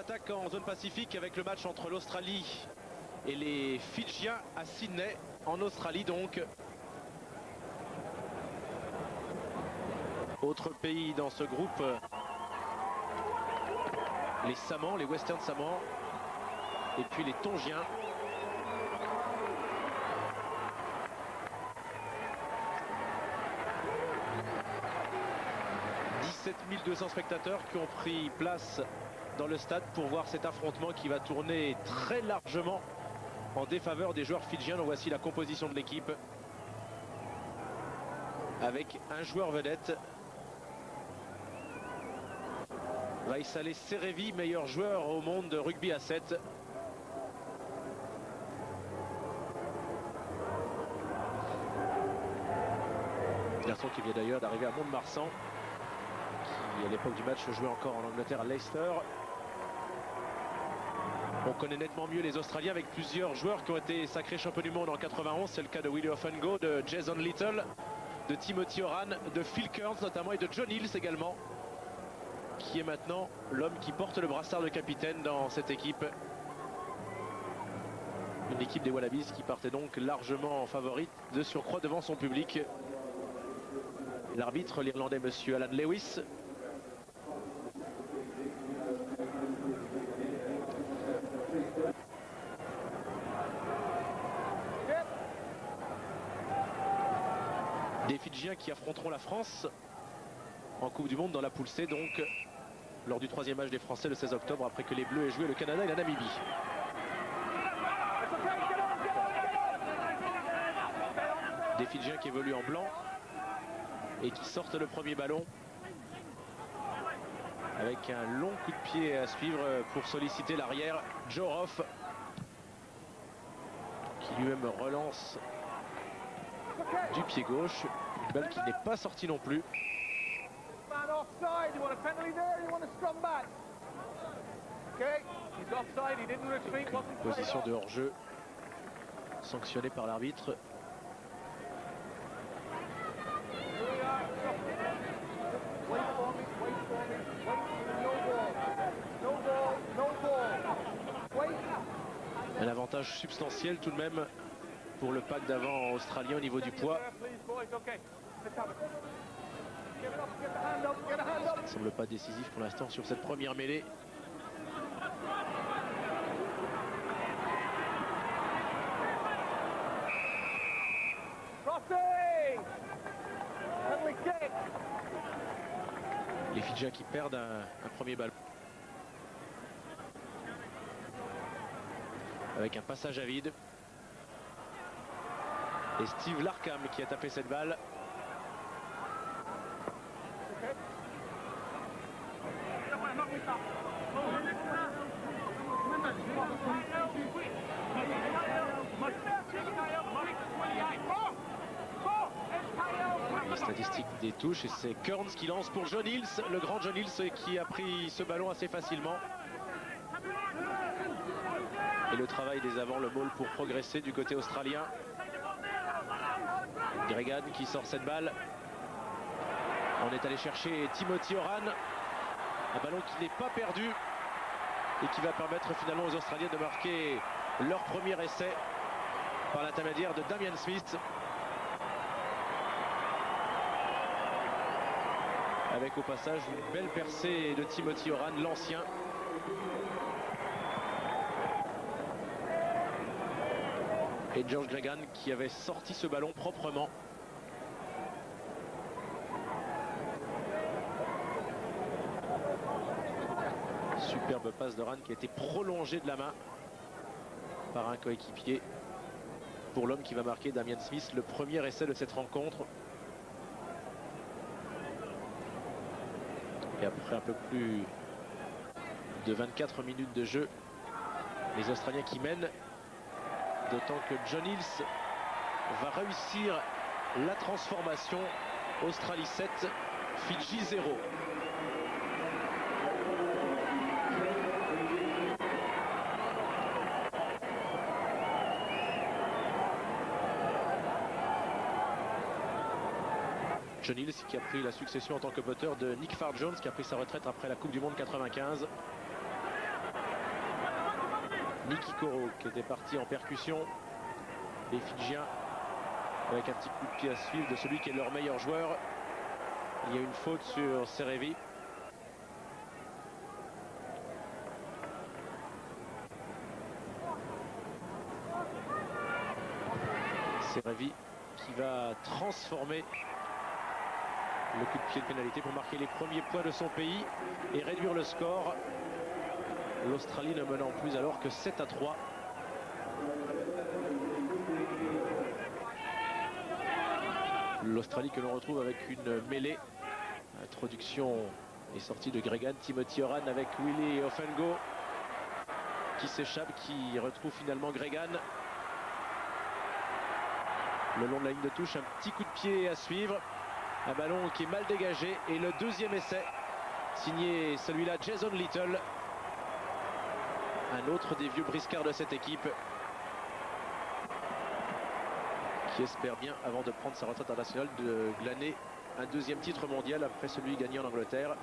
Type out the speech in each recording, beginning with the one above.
attaque en zone Pacifique avec le match entre l'Australie et les Fidjiens à Sydney, en Australie donc. Autre pays dans ce groupe, les Samans, les Western Samans, et puis les Tongiens. « 17 200 spectateurs qui ont pris place dans le stade pour voir cet affrontement qui va tourner très largement en défaveur des joueurs fidjiens. Donc voici la composition de l'équipe avec un joueur vedette, Vaisale Serevi, meilleur joueur au monde de rugby à 7. Garçon qui vient d'ailleurs d'arriver à Mont-de-Marsan, qui à l'époque du match jouait encore en Angleterre à Leicester. On connaît nettement mieux les Australiens avec plusieurs joueurs qui ont été sacrés champions du monde en 91. C'est le cas de Willie Offengo, de Jason Little, de Timothy Oran, de Phil Kearns notamment et de John Hills également, qui est maintenant l'homme qui porte le brassard de capitaine dans cette équipe. Une équipe des Wallabies qui partait donc largement favorite de surcroît devant son public. L'arbitre, l'Irlandais monsieur Alan Lewis. Des Fidjiens qui affronteront la France en Coupe du Monde dans la poule C, donc lors du troisième match des Français le 16 octobre, après que les Bleus aient joué le Canada et la Namibie. Des Fidjiens qui évoluent en blanc et qui sortent le premier ballon avec un long coup de pied à suivre pour solliciter l'arrière. Joe Roff qui lui-même relance du pied gauche, une balle qui n'est pas sortie non plus. Une position de hors-jeu sanctionnée par l'arbitre. Un avantage substantiel tout de même pour le pack d'avant australien au niveau du poids. Ça ne semble pas décisif pour l'instant sur cette première mêlée. Les Fidjiens qui perdent un premier ballon. Avec un passage à vide. Et Steve Larkham qui a tapé cette balle. Les statistiques des touches, et c'est Kearns qui lance pour John Hills, le grand John Hills qui a pris ce ballon assez facilement. Et le travail des avants, le ball pour progresser du côté australien. Gregan qui sort cette balle. On est allé chercher Timothy Oran. Un ballon qui n'est pas perdu et qui va permettre finalement aux Australiens de marquer leur premier essai par l'intermédiaire de Damian Smith. Avec au passage une belle percée de Timothy Oran, l'ancien. Et George Gregan qui avait sorti ce ballon proprement. Superbe passe de Ran qui a été prolongée de la main par un coéquipier pour l'homme qui va marquer, Damian Smith, le premier essai de cette rencontre. Et après un peu plus de 24 minutes de jeu, les Australiens qui mènent, d'autant que John Hills va réussir la transformation. Australie 7, Fidji 0. John Hills qui a pris la succession en tant que botteur de Nick Farr-Jones qui a pris sa retraite après la Coupe du Monde 95. Nikikoro qui était parti en percussion. Les Fidjiens avec un petit coup de pied à suivre de celui qui est leur meilleur joueur. Il y a une faute sur Serevi. Serevi qui va transformer le coup de pied de pénalité pour marquer les premiers points de son pays et réduire le score. L'Australie ne menant plus alors que 7-3. L'Australie que l'on retrouve avec une mêlée. Introduction et sortie de Gregan, Timothy Oran avec Willie Ofengo qui s'échappe, qui retrouve finalement Gregan. Le long de la ligne de touche, un petit coup de pied à suivre. Un ballon qui est mal dégagé. Et le deuxième essai, signé celui-là, Jason Little. Un autre des vieux briscards de cette équipe. Qui espère bien, avant de prendre sa retraite internationale, de glaner un deuxième titre mondial après celui gagné en Angleterre.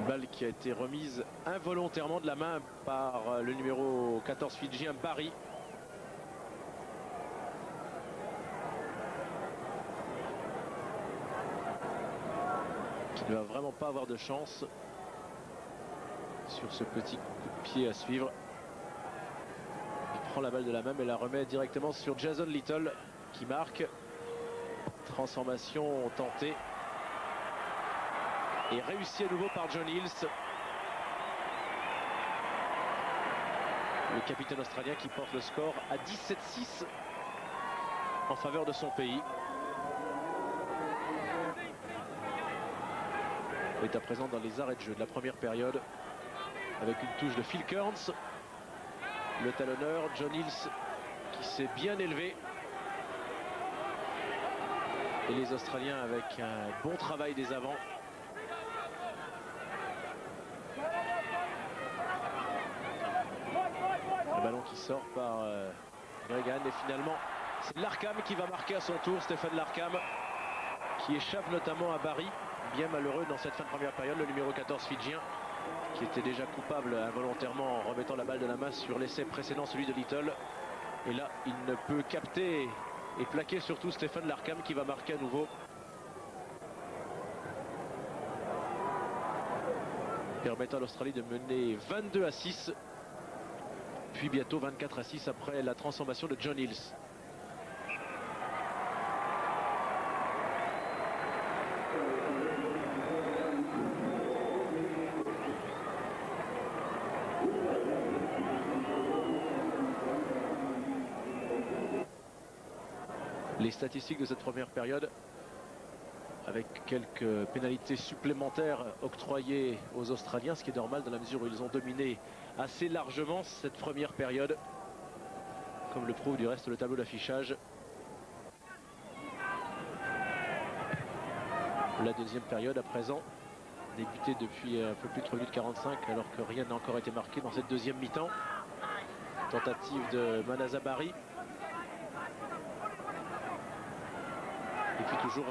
Balle qui a été remise involontairement de la main par le numéro 14 fidjien Barry. Qui ne va vraiment pas avoir de chance sur ce petit coup de pied à suivre. Il prend la balle de la main mais la remet directement sur Jason Little qui marque. Transformation tentée. Et réussi à nouveau par John Hills. Le capitaine australien qui porte le score à 17-6 en faveur de son pays. Il est à présent dans les arrêts de jeu de la première période avec une touche de Phil Kearns. Le talonneur John Hills qui s'est bien élevé. Et les Australiens avec un bon travail des avants. Le ballon qui sort par Gregan et finalement c'est Larkham qui va marquer à son tour. Stephen Larkham qui échappe notamment à Barry, bien malheureux dans cette fin de première période, le numéro 14 fidjien qui était déjà coupable involontairement en remettant la balle de la main sur l'essai précédent, celui de Little. Et là il ne peut capter et plaquer surtout Stephen Larkham qui va marquer à nouveau. Permettant à l'Australie de mener 22-6. Puis bientôt 24-6 après la transformation de John Hills. Les statistiques de cette première période, avec quelques pénalités supplémentaires octroyées aux Australiens, ce qui est normal dans la mesure où ils ont dominé assez largement cette première période, comme le prouve du reste le tableau d'affichage. La deuxième période à présent, débutée depuis un peu plus de 3 minutes 45, alors que rien n'a encore été marqué dans cette deuxième mi-temps. Tentative de Manaza Barry. Et puis toujours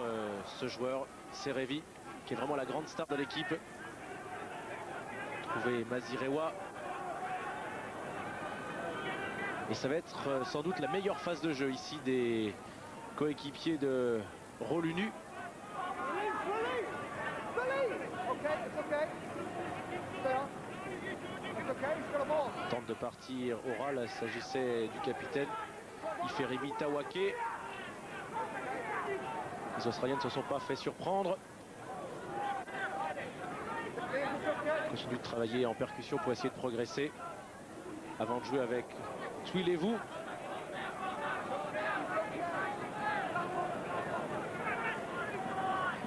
ce joueur, Serevi, qui est vraiment la grande star de l'équipe. Trouver Mazirewa. Et ça va être sans doute la meilleure phase de jeu ici des coéquipiers de Rolunu. Tente de partir oral, il s'agissait du capitaine Iferimi Tawake. Les Australiens ne se sont pas fait surprendre. Continue de travailler en percussion pour essayer de progresser avant de jouer avec Tuilevu.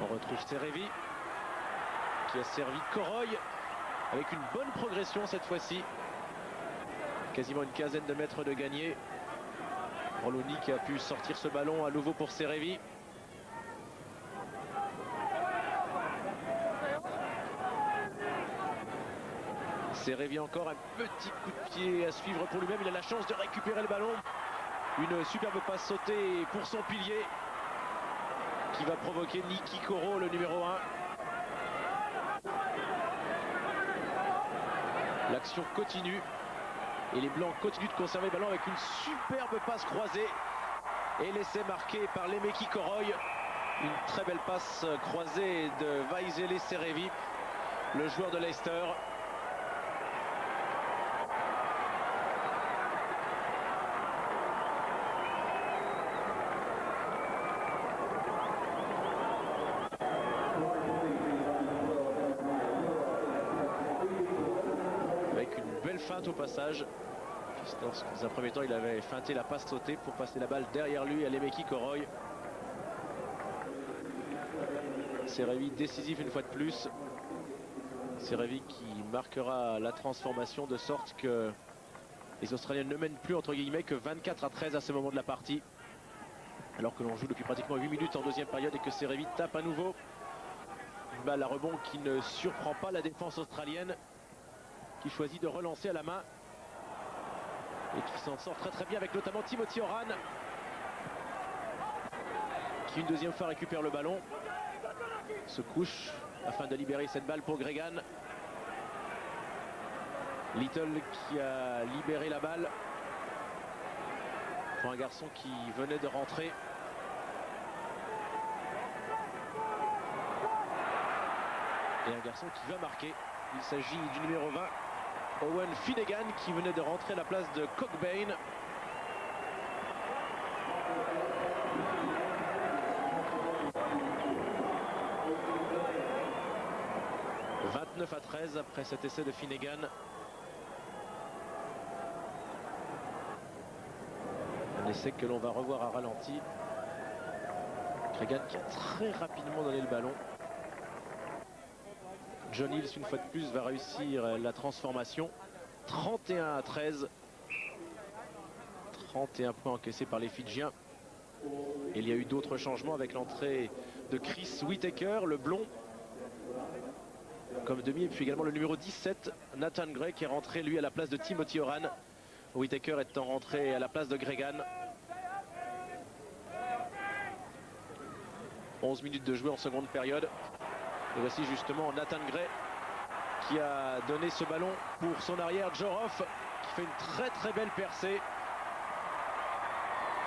On retrouve Serevi qui a servi Koroy avec une bonne progression cette fois-ci. Quasiment une quinzaine de mètres de gagné. Roluni qui a pu sortir ce ballon à nouveau pour Serevi. Serevi encore un petit coup de pied à suivre pour lui-même. Il a la chance de récupérer le ballon. Une superbe passe sautée pour son pilier. qui va provoquer Niki Koro, le numéro 1. L'action continue et les Blancs continuent de conserver le ballon avec une superbe passe croisée et l'essai marqué par Lemeki Koroy. Une très belle passe croisée de Vaisele Serevi, le joueur de Leicester. Avec une belle feinte au passage. Dans un premier temps, il avait feinté la passe sautée pour passer la balle derrière lui à Lemeki Koroy. Serevi décisif une fois de plus. Serevi qui marquera la transformation de sorte que les Australiens ne mènent plus entre guillemets que 24-13 à ce moment de la partie. Alors que l'on joue depuis pratiquement 8 minutes en deuxième période et que Serevi tape à nouveau. Une balle à rebond qui ne surprend pas la défense australienne, qui choisit de relancer à la main et qui s'en sort très bien avec notamment Timothy Oran qui une deuxième fois récupère le ballon, se couche afin de libérer cette balle pour Gregan. Little qui a libéré la balle pour un garçon qui venait de rentrer. Et un garçon qui va marquer. Il s'agit du numéro 20, Owen Finnegan, qui venait de rentrer à la place de Cockbain. « 29-13 après cet essai de Finnegan. Un essai que l'on va revoir à ralenti. Gregan qui a très rapidement donné le ballon. John Hills, une fois de plus, va réussir la transformation. 31-13. 31 points encaissés par les Fidjiens. Et il y a eu d'autres changements avec l'entrée de Chris Whittaker, le blond, comme demi. Et puis également le numéro 17, Nathan Gray, qui est rentré lui à la place de Timothy Oran. Whittaker étant rentré à la place de Gregan. 11 minutes de jouer en seconde période. Et voici justement Nathan Gray qui a donné ce ballon pour son arrière Joroff, qui fait une très belle percée.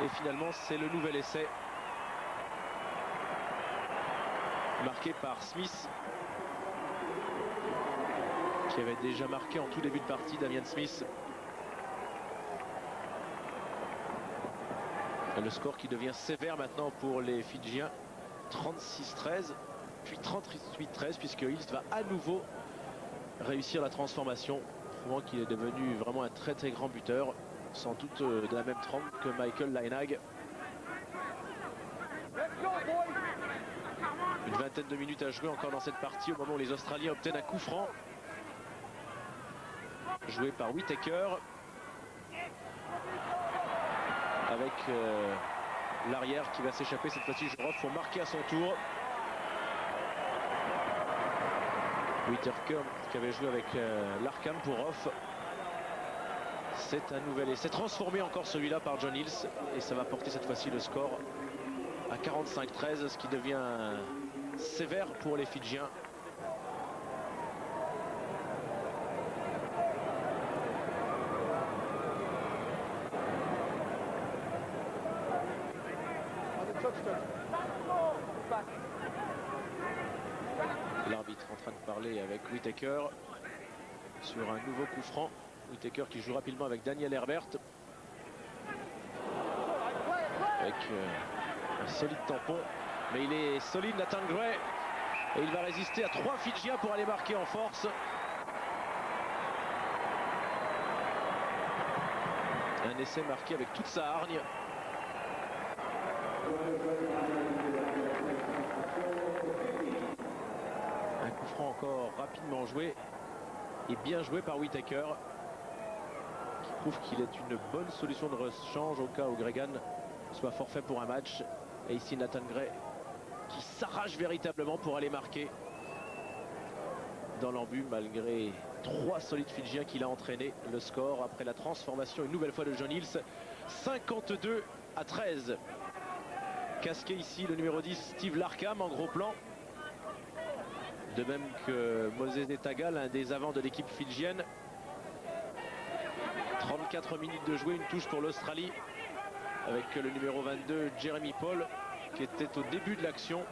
Et finalement c'est le nouvel essai marqué par Smith, qui avait déjà marqué en tout début de partie. Damian Smith. Et le score qui devient sévère maintenant pour les Fidjiens. 36-13. Puis 38-13, puisque Hills va à nouveau réussir la transformation, prouvant qu'il est devenu vraiment un très grand buteur, sans doute de la même trempe que Michael Lainag. Une vingtaine de minutes à jouer encore dans cette partie, au moment où les Australiens obtiennent un coup franc joué par Whittaker, avec l'arrière qui va s'échapper cette fois-ci. Joroff pour marquer à son tour. Whittaker qui avait joué avec l'Arkham pour off. C'est un nouvel essai transformé encore celui-là par John Hills, et ça va porter cette fois-ci le score à 45-13, ce qui devient sévère pour les Fidjiens. L'arbitre en train de parler avec Whittaker sur un nouveau coup franc. Whittaker qui joue rapidement avec Daniel Herbert. Avec un solide tampon. Mais il est solide, Nathan Gray. Et il va résister à 3 Fidjiens pour aller marquer en force. Un essai marqué avec toute sa hargne. Un coup franc encore rapidement joué et bien joué par Whittaker, qui prouve qu'il est une bonne solution de rechange au cas où Gregan soit forfait pour un match. Et ici Nathan Gray qui s'arrache véritablement pour aller marquer dans l'embut, malgré 3 solides Fidjiens qu'il a entraîné. Le score après la transformation une nouvelle fois de John Hills, 52-13. casqué ici le numéro 10 Steve Larkham en gros plan. De même que Moses Netagal, un des avants de l'équipe fidjienne. 34 minutes de jouer, une touche pour l'Australie avec le numéro 22 Jeremy Paul qui était au début de l'action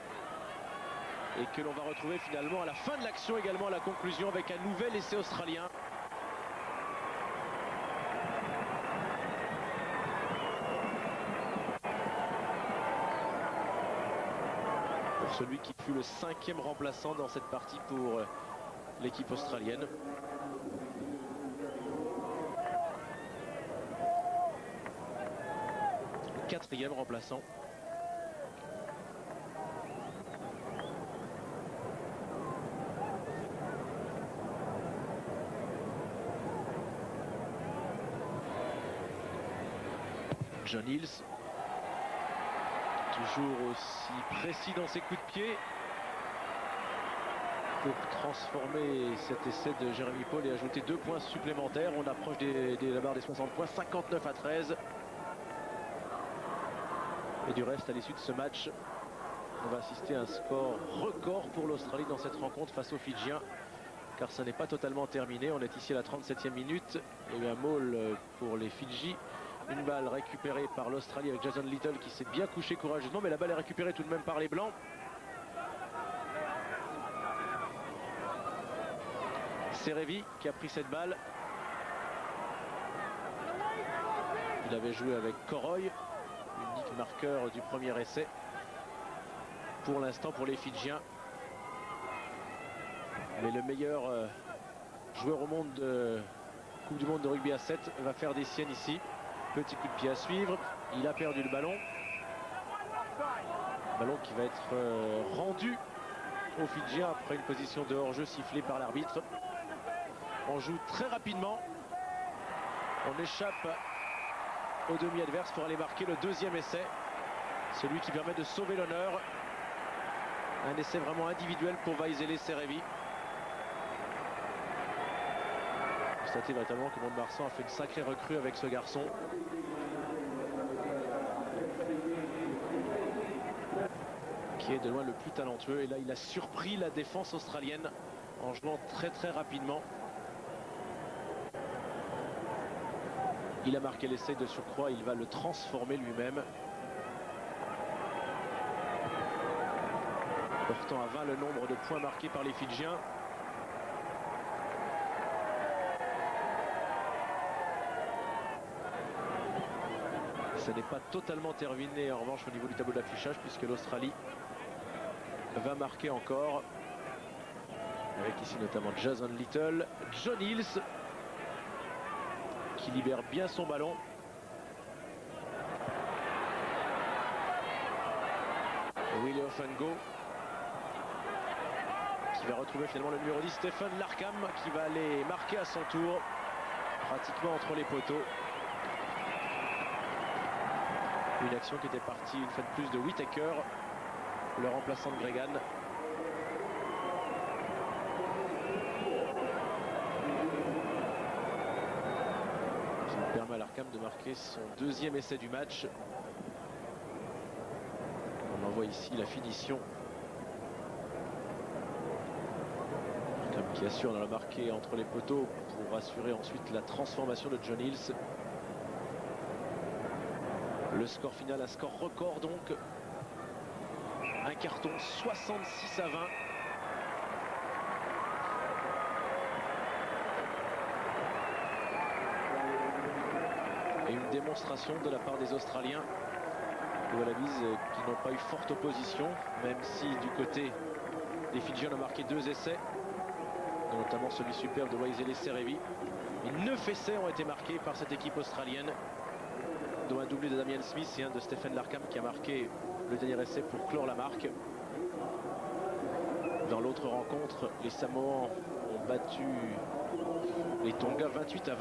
et que l'on va retrouver finalement à la fin de l'action, également à la conclusion, avec un nouvel essai australien. Pour celui qui fut le 5e remplaçant dans cette partie pour l'équipe australienne. Le 4e remplaçant. John Hills, toujours aussi précis dans ses coups de pied pour transformer cet essai de Jeremy Paul et ajouter 2 points supplémentaires. On approche la barre des 60 points, 59-13. Et du reste, à l'issue de ce match, on va assister à un score record pour l'Australie dans cette rencontre face aux Fidjiens, car ça n'est pas totalement terminé. On est ici à la 37e minute. Il y a eu un maul pour les Fidji. Une balle récupérée par l'Australie avec Jason Little qui s'est bien couché courageusement, mais la balle est récupérée tout de même par les Blancs. Serevi qui a pris cette balle. Il avait joué avec Koroy, unique marqueur du premier essai. Pour l'instant pour les Fidjiens. Mais le meilleur joueur au monde de Coupe du Monde de rugby à 7 va faire des siennes ici. Petit coup de pied à suivre, il a perdu le ballon. Ballon qui va être rendu aux Fidjiens après une position de hors-jeu sifflée par l'arbitre. On joue très rapidement. On échappe au demi adverse pour aller marquer le 2e essai. Celui qui permet de sauver l'honneur. Un essai vraiment individuel pour Vaisele Serevi. Constatez véritablement que Mont-de-Marsan a fait une sacrée recrue avec ce garçon. Qui est de loin le plus talentueux. Et là, il a surpris la défense australienne en jouant très rapidement. Il a marqué l'essai de surcroît. Il va le transformer lui-même. Portant à 20 le nombre de points marqués par les Fidjiens. Ce n'est pas totalement terminé en revanche au niveau du tableau d'affichage, puisque l'Australie va marquer encore. Avec ici notamment Jason Little, John Hills qui libère bien son ballon. Willie Ofango qui va retrouver finalement le numéro 10 Stephen Larkham qui va aller marquer à son tour pratiquement entre les poteaux. Une action qui était partie une fois de plus de Whittaker, le remplaçant de Gregan. Qui permet à Larkham de marquer son 2e essai du match. On envoie ici la finition. Larkham qui assure dans la marquée entre les poteaux pour assurer ensuite la transformation de John Hills. Le score final, un score record donc. Un carton 66-20. Et une démonstration de la part des Australiens de Wallabies qui n'ont pas eu forte opposition, même si du côté des Fidjiens on a marqué 2 essais, notamment celui superbe de Vaisele Serevi. Et 9 essais ont été marqués par cette équipe australienne, dont un doublé de Damian Smith et un de Stephen Larkham qui a marqué le dernier essai pour clore la marque. Dans l'autre rencontre, les Samoans ont battu les Tonga 28-20.